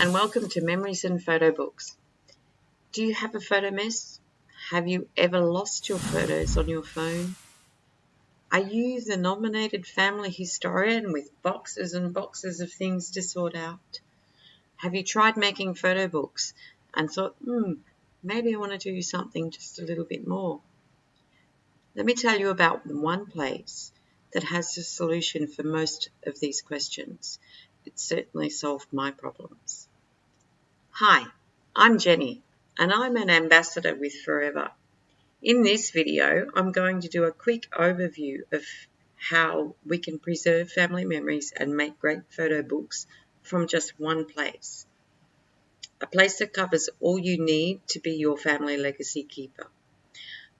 and welcome to Memories and Photo Books. Do you have a photo mess? Have you ever lost your photos on your phone? Are you the nominated family historian with boxes and boxes of things to sort out? Have you tried making photo books and thought, maybe I want to do something just a little bit more? Let me tell you about one place that has a solution for most of these questions. It certainly solved my problems. Hi, I'm Jenny, and I'm an ambassador with Forever. In this video, I'm going to do a quick overview of how we can preserve family memories and make great photo books from just one place. A place that covers all you need to be your family legacy keeper.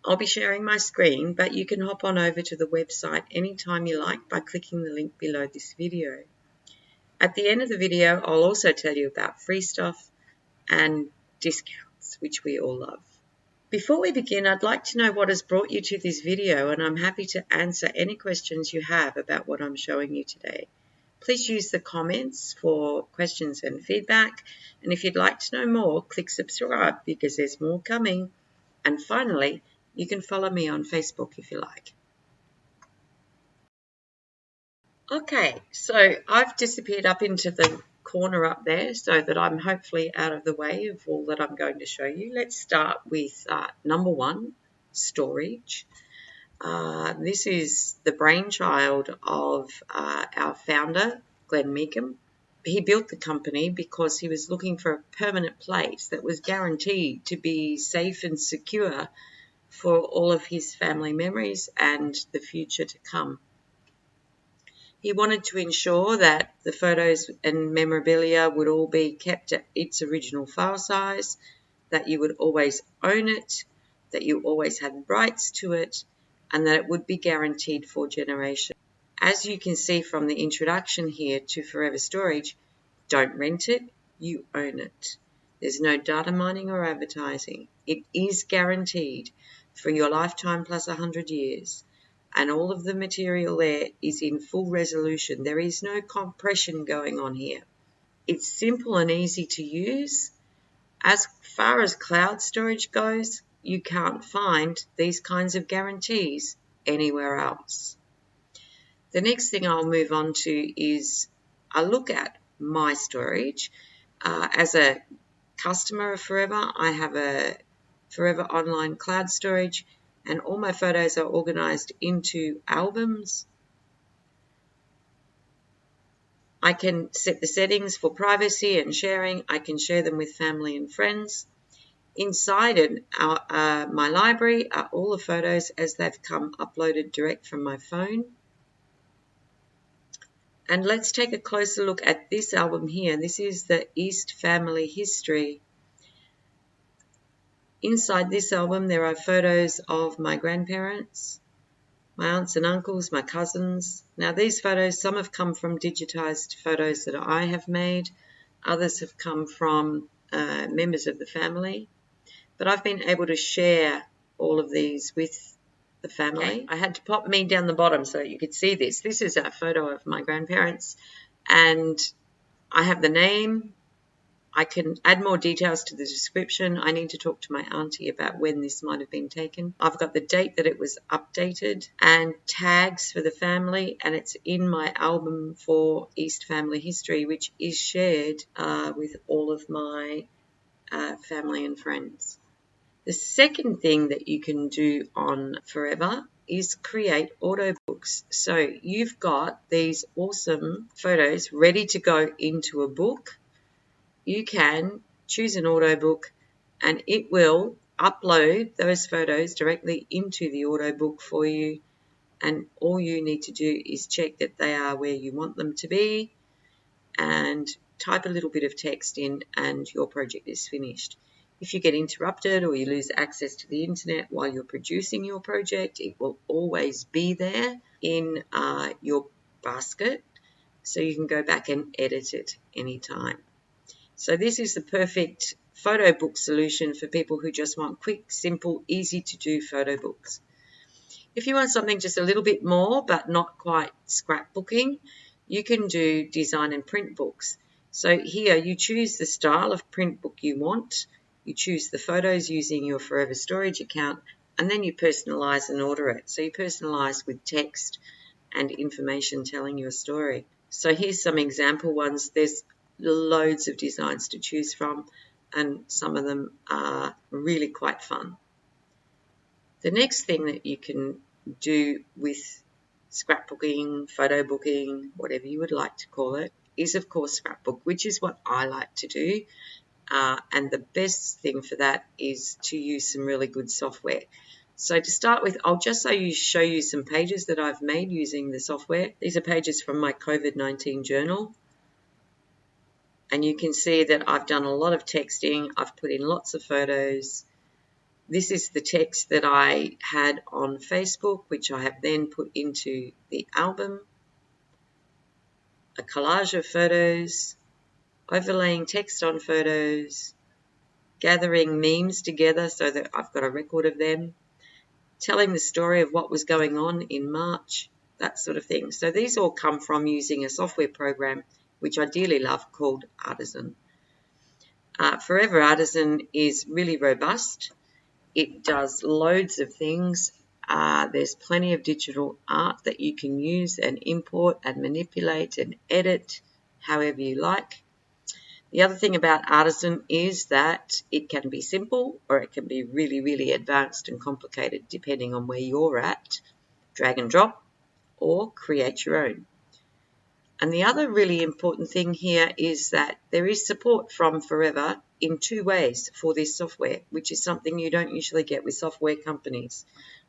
I'll be sharing my screen, but you can hop on over to the website anytime you like by clicking the link below this video. At the end of the video, I'll also tell you about free stuff and discounts, which we all love. Before we begin, I'd like to know what has brought you to this video, and I'm happy to answer any questions you have about what I'm showing you today. Please use the comments for questions and feedback, and if you'd like to know more, click subscribe because there's more coming. And finally, you can follow me on Facebook if you like. Okay, so I've disappeared up into the corner up there so that I'm hopefully out of the way of all that I'm going to show you. Let's start with number one, storage. This is the brainchild of our founder, Glenn Meekham. He built the company because he was looking for a permanent place that was guaranteed to be safe and secure for all of his family memories and the future to come. He wanted to ensure that the photos and memorabilia would all be kept at its original file size, that you would always own it, that you always had rights to it, and that it would be guaranteed for generations. As you can see from the introduction here to Forever Storage, don't rent it, you own it. There's no data mining or advertising. It is guaranteed for your lifetime plus 100 years. And all of the material there is in full resolution. There is no compression going on here. It's simple and easy to use. As far as cloud storage goes, you can't find these kinds of guarantees anywhere else. The next thing I'll move on to is a look at my storage. As a customer of Forever, I have a Forever Online cloud storage, and all my photos are organized into albums. I can set the settings for privacy and sharing. I can share them with family and friends. Inside my library are all the photos as they've come uploaded direct from my phone. And let's take a closer look at this album here. This is the East Family History. Inside this album, there are photos of my grandparents, my aunts and uncles, my cousins. Now, these photos, some have come from digitized photos that I have made. Others have come from members of the family. But I've been able to share all of these with the family. Okay. I had to pop me down the bottom so you could see this. This is a photo of my grandparents, and I have the name. I can add more details to the description. I need to talk to my auntie about when this might have been taken. I've got the date that it was updated and tags for the family, and it's in my album for East Family History, which is shared with all of my family and friends. The second thing that you can do on Forever is create auto books. So you've got these awesome photos ready to go into a book. You can choose an auto book and it will upload those photos directly into the auto book for you, and all you need to do is check that they are where you want them to be and type a little bit of text in and your project is finished. If you get interrupted or you lose access to the internet while you're producing your project, it will always be there in your basket, so you can go back and edit it anytime. So this is the perfect photo book solution for people who just want quick, simple, easy to do photo books. If you want something just a little bit more but not quite scrapbooking, you can do design and print books. So here you choose the style of print book you want, you choose the photos using your Forever Storage account, and then you personalise and order it. So you personalise with text and information telling your story. So here's some example ones. There's loads of designs to choose from, and some of them are really quite fun. The next thing that you can do with scrapbooking, photo booking, whatever you would like to call it, is of course scrapbook, which is what I like to do. And the best thing for that is to use some really good software. So to start with, I'll just show you some pages that I've made using the software. These are pages from my COVID-19 journal. And you can see that I've done a lot of texting. I've put in lots of photos. This is the text that I had on Facebook, which I have then put into the album. A collage of photos, overlaying text on photos, gathering memes together so that I've got a record of them, telling the story of what was going on in March, that sort of thing. So these all come from using a software program which I dearly love called Artisan. Forever Artisan is really robust. It does loads of things. There's plenty of digital art that you can use and import and manipulate and edit however you like. The other thing about Artisan is that it can be simple or it can be really, really advanced and complicated depending on where you're at. Drag and drop or create your own. And the other really important thing here is that there is support from Forever in two ways for this software, which is something you don't usually get with software companies.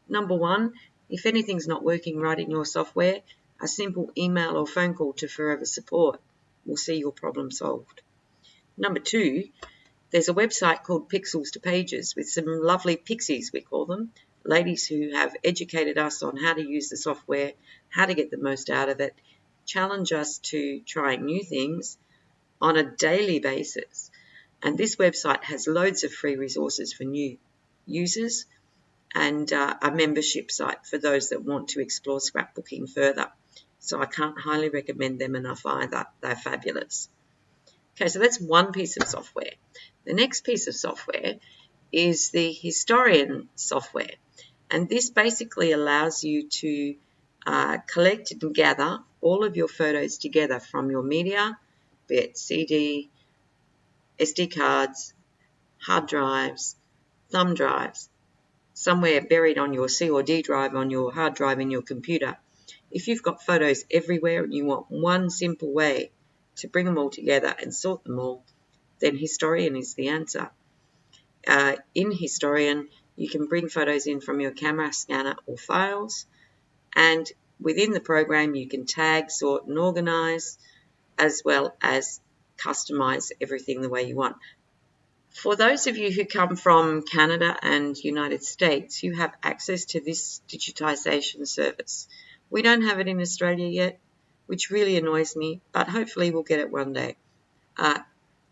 Number one, if anything's not working right in your software, a simple email or phone call to Forever Support will see your problem solved. Number two, there's a website called Pixels to Pages with some lovely pixies, we call them, ladies who have educated us on how to use the software, how to get the most out of it, challenge us to trying new things on a daily basis. And this website has loads of free resources for new users and a membership site for those that want to explore scrapbooking further. So I can't highly recommend them enough either. They're fabulous. Okay, so that's one piece of software. The next piece of software is the Historian software. And this basically allows you to collect and gather all of your photos together from your media, be it CD, SD cards, hard drives, thumb drives, somewhere buried on your C or D drive on your hard drive in your computer. If you've got photos everywhere and you want one simple way to bring them all together and sort them all, then Historian is the answer. In Historian, you can bring photos in from your camera, scanner or files, and within the program you can tag, sort and organize, as well as customize everything the way you want. For those of you who come from Canada and United States, you have access to this digitisation service. We don't have it in Australia yet, which really annoys me, but hopefully we'll get it one day.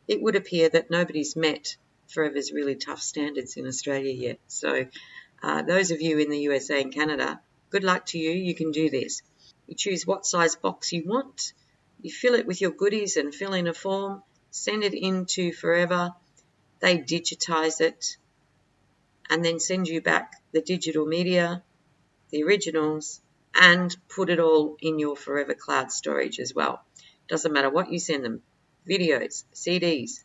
It would appear that nobody's met Forever's really tough standards in Australia yet. So those of you in the USA and Canada, good luck to you. You can do this. You choose what size box you want. You fill it with your goodies and fill in a form. Send it in to Forever. They digitize it and then send you back the digital media, the originals, and put it all in your Forever Cloud storage as well. Doesn't matter what you send them. Videos, CDs,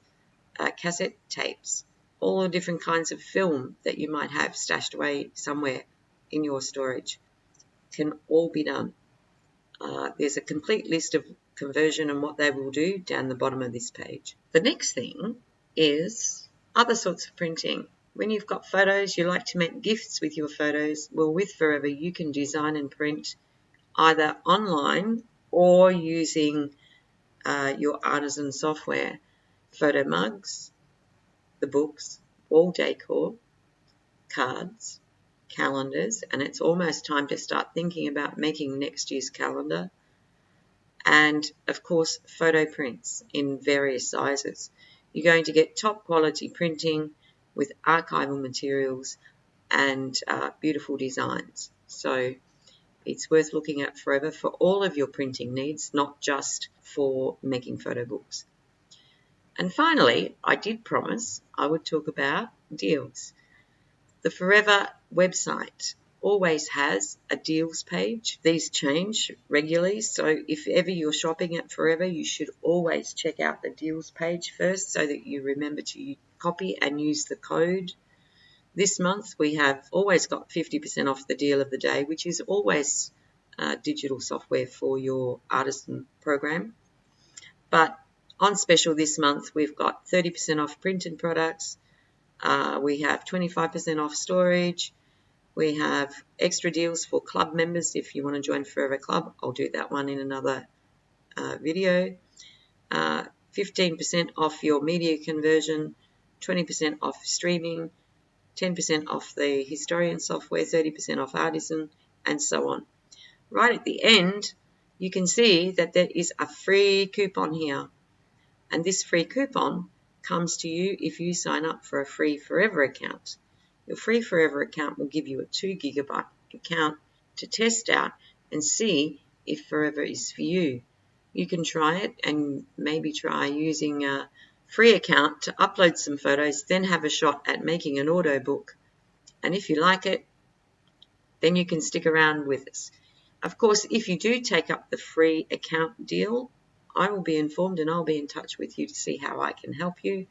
cassette tapes, all the different kinds of film that you might have stashed away somewhere in your storage can all be done. There's a complete list of conversion and what they will do down the bottom of this page. The next thing is other sorts of printing. When you've got photos, you like to make gifts with your photos. Well, with Forever, you can design and print either online or using your Artisan software. Photo mugs, the books, wall decor, cards, calendars, and it's almost time to start thinking about making next year's calendar. And of course, photo prints in various sizes. You're going to get top quality printing with archival materials and beautiful designs. So it's worth looking at Forever for all of your printing needs, not just for making photo books. And finally, I did promise I would talk about deals. The Forever website always has a deals page. These change regularly, so if ever you're shopping at Forever, you should always check out the deals page first so that you remember to copy and use the code. This month we have always got 50% off the deal of the day, which is always digital software for your Artisan program. But on special this month, we've got 30% off printed products. We have 25% off storage. We have extra deals for club members. If you want to join Forever Club, I'll do that one in another video. 15% off your media conversion, 20% off streaming, 10% off the Historian software, 30% off Artisan, and so on. Right at the end, you can see that there is a free coupon here. And this free coupon comes to you if you sign up for a free Forever account. Your free Forever account will give you a 2 gigabyte account to test out and see if Forever is for you. You can try it and maybe try using a free account to upload some photos, then have a shot at making an auto book. And if you like it, then you can stick around with us. Of course, if you do take up the free account deal, I will be informed and I'll be in touch with you to see how I can help you,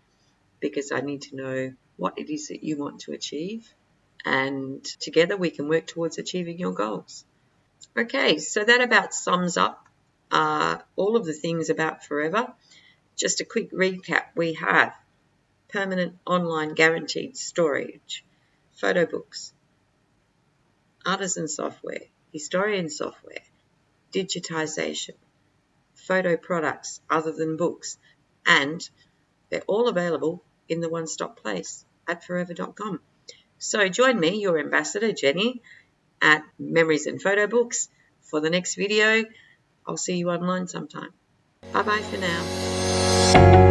because I need to know what it is that you want to achieve, and together we can work towards achieving your goals. Okay, so that about sums up all of the things about Forever. Just a quick recap. We have permanent online guaranteed storage, Photobooks, Artisan software, Historian software, Digitisation, photo products other than books, and they're all available in the one-stop place at forever.com. So join me, your ambassador, Jenny, at Memories and Photobooks for the next video. I'll see you online sometime. Bye-bye for now.